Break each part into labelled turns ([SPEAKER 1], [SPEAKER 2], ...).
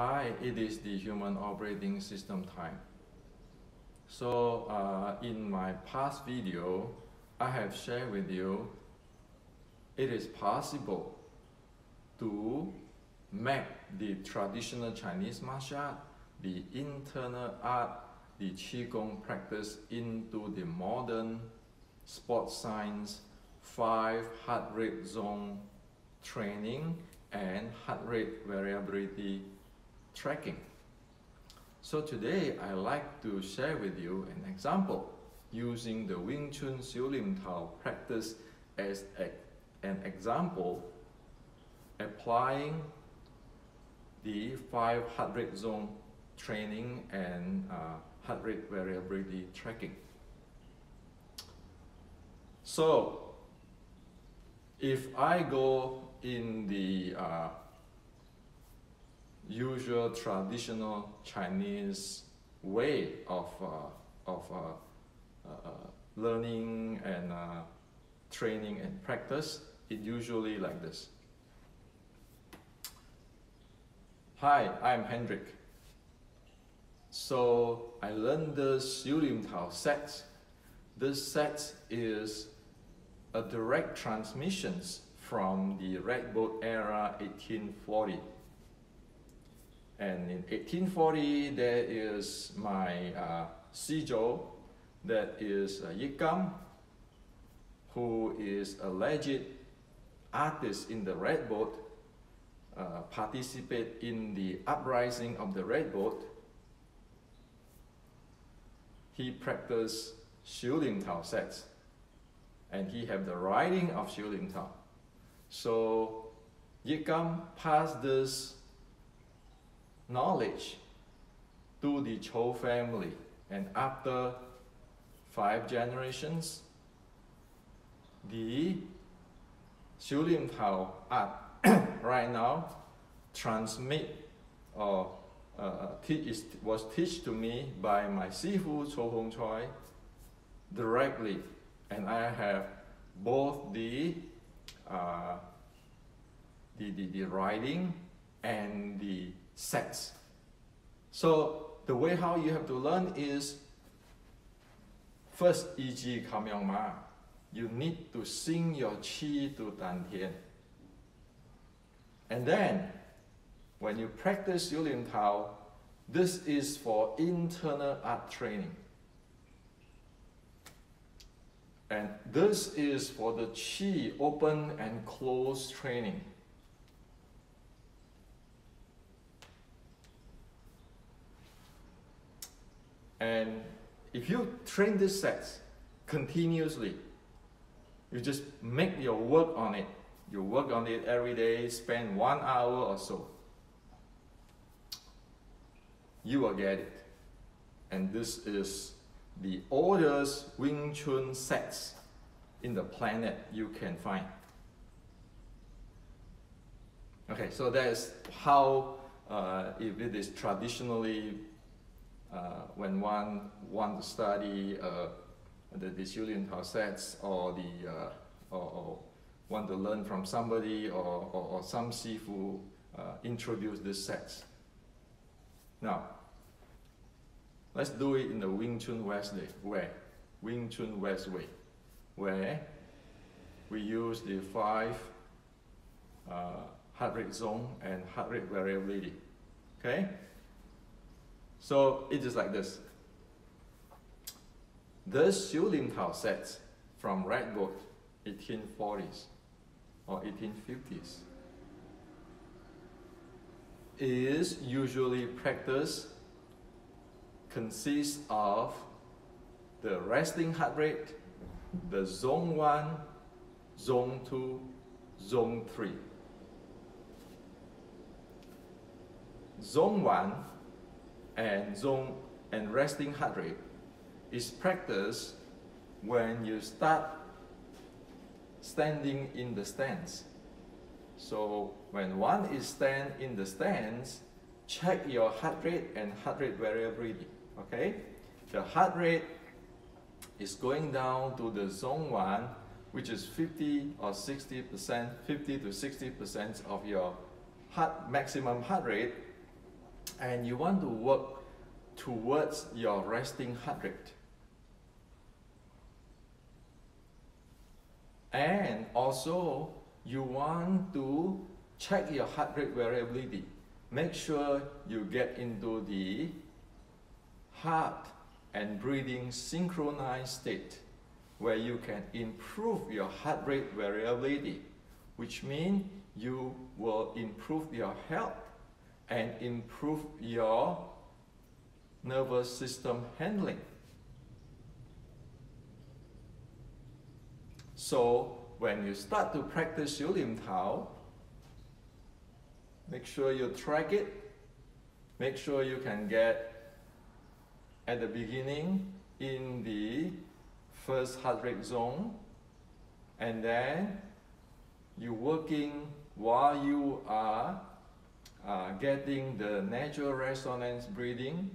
[SPEAKER 1] Hi, it is the human operating system time. So in my past video, I have shared with you it is possible to make the traditional Chinese martial art, the internal art, the Qigong practice into the modern sports science, 5 heart rate zone training and heart rate variability tracking. So today I like to share with you an example using the Wing Chun Xiu Lim Tao practice as an example, applying the 5 heart rate zone training and heart rate variability tracking. So if I go in the usual traditional Chinese way of learning and training and practice, it usually like this. Hi, I'm Hendrik. So I learned the Xiu Lim Tao set. This set is a direct transmissions from the Red Boat era 1840. And in 1840, there is my Sizhou, that is Yikam, who is a alleged artist in the Red Boat, participate in the uprising of the Red Boat. He practiced Xiu Lim Tao sets, and he have the writing of Xiu Lim Tao. So Yikam passed this knowledge to the Chou family, and after 5 generations, the Xiu Lim Tao art right now transmit or was taught to me by my Sifu Cho Hong Choi directly, and I have both the writing and the sets. So the way how you have to learn is first, Yi Ji Kam Yong Ma. You need to sing your qi to Dan Tian. And then, when you practice Xiu Lim Tao, this is for internal art training. And this is for the qi open and close training. And if you train this sets continuously, you just make your work on it. You work on it every day, spend 1 hour or so. You will get it. And this is the oldest Wing Chun sets in the planet you can find. Okay, so that's how, if it is traditionally, when one wants to study the Xiu Lim Tao sets, or want to learn from somebody, or some Sifu introduce this sets. Now, let's do it in the Wing Chun West way, Wing Chun West way, where we use the 5 heart rate zone and heart rate variability. Okay? So it is like this. This Xiu Lim Tao set from Red Boat, 1840s or 1850s, is usually practiced, consists of the resting heart rate, the zone 1, zone 2, zone 3. Zone 1 and resting heart rate is practiced when you start standing in the stance. So when one is stand in the stance, check your heart rate and heart rate variability. Okay, the heart rate is going down to the zone 1, which is 50 or 60%, 50 to 60% of your maximum heart rate, and you want to work towards your resting heart rate. And also, you want to check your heart rate variability. Make sure you get into the heart and breathing synchronized state where you can improve your heart rate variability, which means you will improve your health and improve your nervous system handling. So when you start to practice 小念頭, make sure you track it. Make sure you can get at the beginning in the first heart rate zone, and then you're working while you are getting the natural resonance breathing,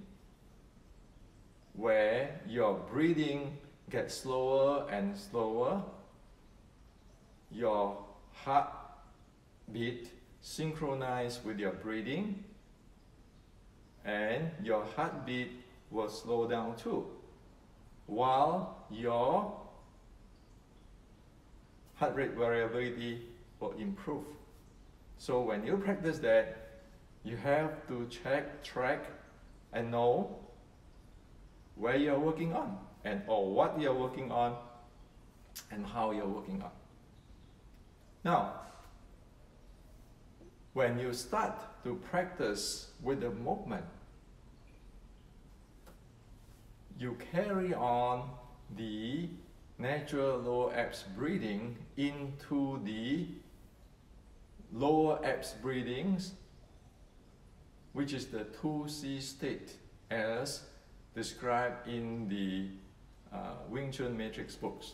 [SPEAKER 1] where your breathing gets slower and slower, your heart beat synchronized with your breathing, and your heartbeat will slow down too, while your heart rate variability will improve. So when you practice that, you have to check, track, and know where you're working on, and or what you're working on, and how you're working on. Now, when you start to practice with the movement, you carry on the natural lower abs breathing into the lower abs breathings, which is the 2C state as described in the Wing Chun matrix books.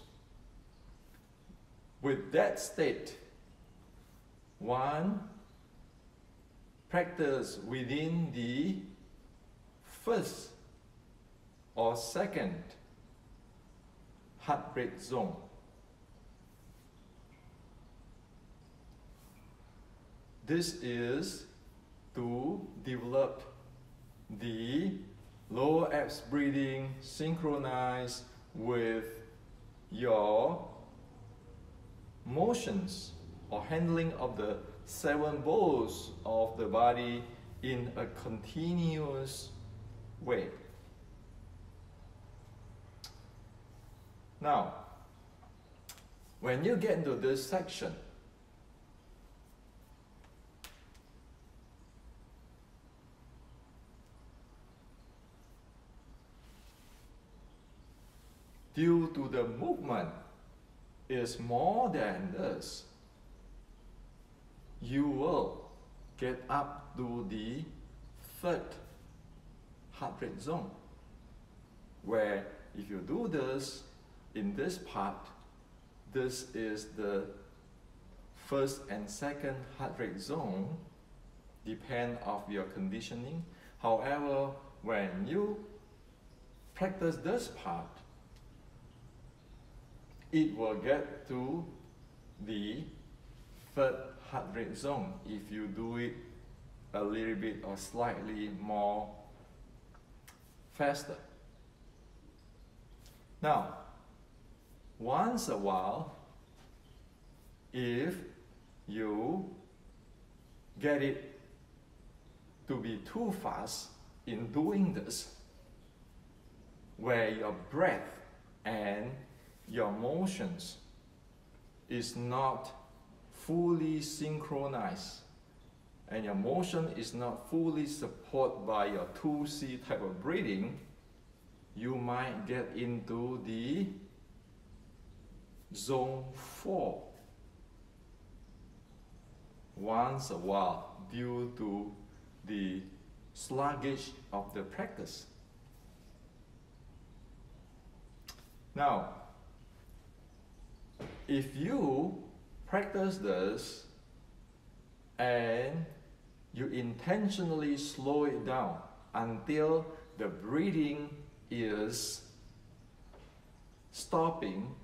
[SPEAKER 1] With that state, one, practice within the first or second heart rate zone. This is to develop the lower abs breathing synchronized with your motions or handling of the 7 bowls of the body in a continuous way. Now, when you get into this section, due to the movement is more than this, you will get up to the third heart rate zone, where if you do this in this part, this is the first and second heart rate zone, depend of your conditioning. However, when you practice this part, it will get to the third heart rate zone if you do it a little bit or slightly more faster. Now, once a while, if you get it to be too fast in doing this, where your breath and your motions is not fully synchronized and your motion is not fully supported by your 2C type of breathing, you might get into the zone 4 once a while due to the sluggish of the practice. Now, if you practice this and you intentionally slow it down until the breathing is stopping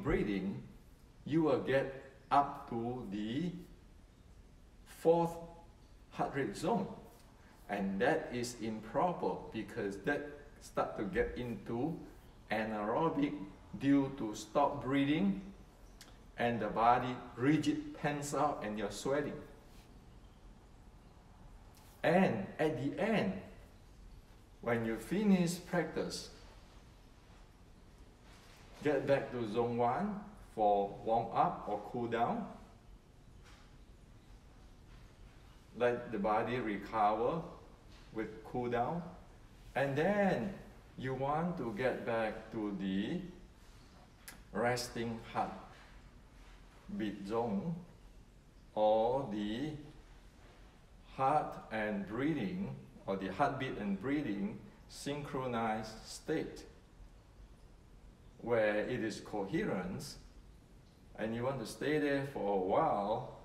[SPEAKER 1] breathing, you will get up to the fourth heart rate zone. And that is improper because that start to get into anaerobic due to stop breathing and the body rigid, tense out, and you're sweating. And at the end, when you finish practice, get back to zone 1 for warm up or cool down. Let the body recover with cool down. And then you want to get back to the resting heart beat zone or the heart and breathing or the heartbeat and breathing synchronized state where it is coherent, and you want to stay there for a while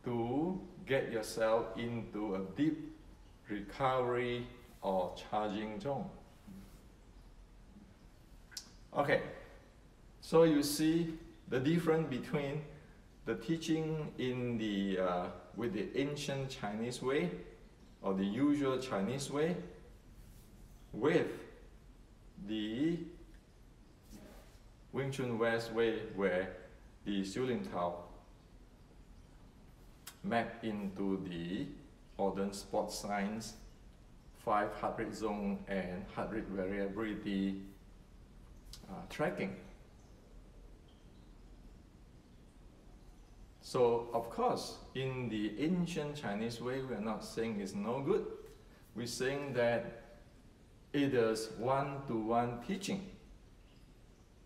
[SPEAKER 1] to get yourself into a deep recovery or charging zone. Okay, so you see the difference between the teaching in the with the ancient Chinese way or the usual Chinese way with the Wing Chun West way, where the Xiu Lim Tao map into the modern sports science, 5 heart rate zone and heart rate variability tracking. So, of course, in the ancient Chinese way, we are not saying it's no good. We're saying that it is one-to-one teaching.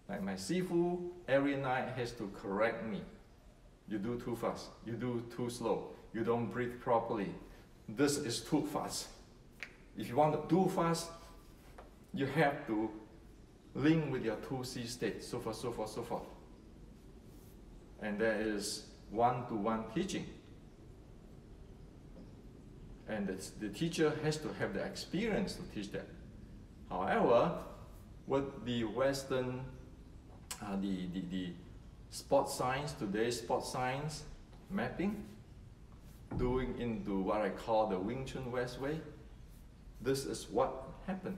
[SPEAKER 1] Like my sifu, every night has to correct me. You do too fast, you do too slow, you don't breathe properly. This is too fast. If you want to do fast, you have to link with your 2C state, so forth, so forth, so forth. And there is one-to-one teaching. And the teacher has to have the experience to teach that. However, with the Western, the sports science, today's sports science mapping, doing into what I call the Wing Chun West way, this is what happened.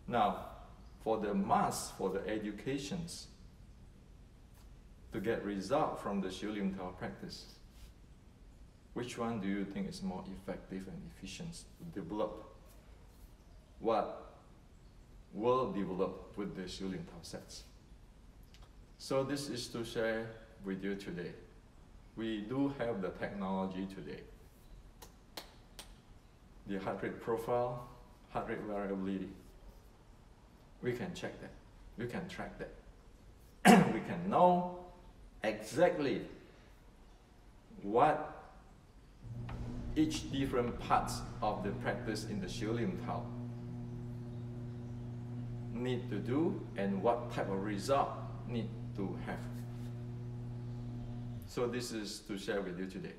[SPEAKER 1] Now, for the mass, for the educations, to get result from the Xiu Lim Tao practice, which one do you think is more effective and efficient to develop what will develop with the Xiu Lim Tao sets? So this is to share with you today. We do have the technology today. The heart rate profile, heart rate variability. We can check that. We can track that. We can know exactly what each different parts of the practice in the Xiu Lim Tao need to do and what type of result need to have. So this is to share with you today.